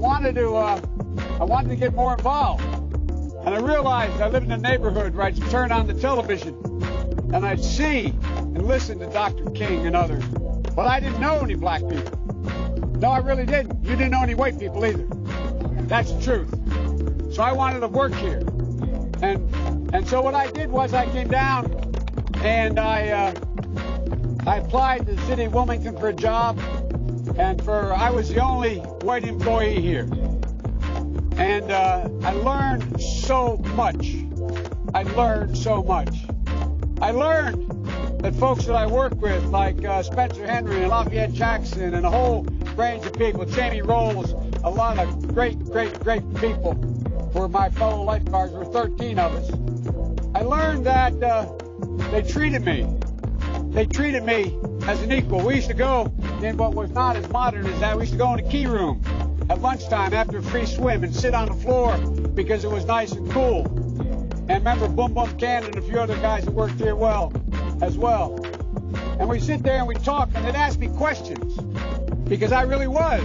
wanted to get more involved. And I realized I lived in a neighborhood where I'd turn on the television and I'd see and listen to Dr. King and others. But I didn't know any black people. No, I really didn't. You didn't know any white people either. That's the truth. So I wanted to work here. And so what I did was I came down and I applied to the city of Wilmington for a job. And I was the only white employee here. And I learned so much. I learned that folks that I work with, like Spencer Henry and Lafayette Jackson and a whole range of people, Jamie Rolls, a lot of great people were my fellow lifeguards. There were 13 of us. I learned that they treated me as an equal. We used to go in what was not as modern as that. We used to go in a key room at lunchtime after a free swim and sit on the floor because it was nice and cool. And remember Boom Boom Cannon and a few other guys that worked here as well. And we sit there and we talk and they'd ask me questions because I really was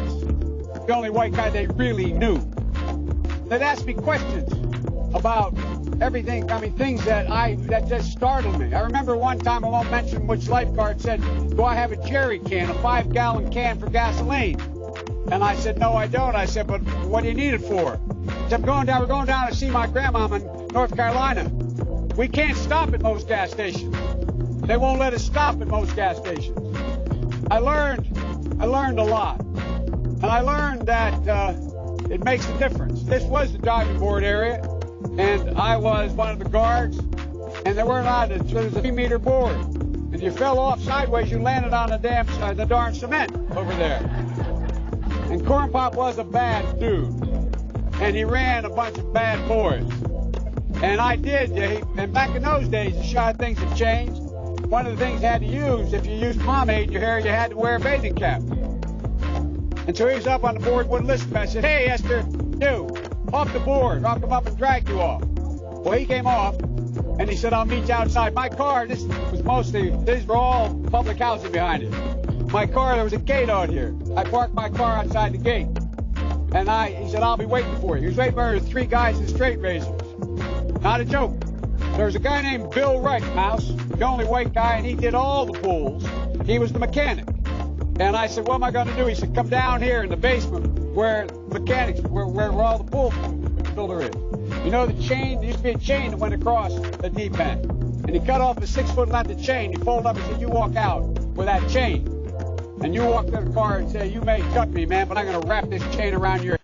the only white guy they really knew. They'd ask me questions about everything, things that just startled me. I remember one time, I won't mention which lifeguard, said, do I have a jerry can, a 5-gallon can for gasoline? And I said, no, I don't. I said, but what do you need it for? He said, we're going down to see my grandma in North Carolina. We can't stop at most gas stations. They won't let us stop at most gas stations. I learned a lot. And I learned that it makes a difference. This was the diving board area, and I was one of the guards, and there was a 3-meter board. If you fell off sideways, you landed on the darn cement over there. And Corn Pop was a bad dude, and he ran a bunch of bad boys. And I did, and back in those days, things have changed. One of the things you had to use, if you used pomade in your hair, you had to wear a bathing cap. And so he was up on the board, wouldn't listen to me. I said, hey, Esther, you, off the board. I'll come up and drag you off. Well, he came off, and he said, I'll meet you outside. My car, these were all public housing behind it. My car, there was a gate out here. I parked my car outside the gate. And he said, I'll be waiting for you. He was waiting for 3 guys in straight razors. Not a joke. There was a guy named Bill Wright, Mouse, the only white guy, and he did all the pools. He was the mechanic. And I said, what am I going to do? He said, come down here in the basement where all the pool builder is. You know the chain, there used to be a chain that went across the deep end. And he cut off a 6-foot length of chain. He folded up and said, you walk out with that chain. And you walk to the car and say, you may cut me, man, but I'm going to wrap this chain around your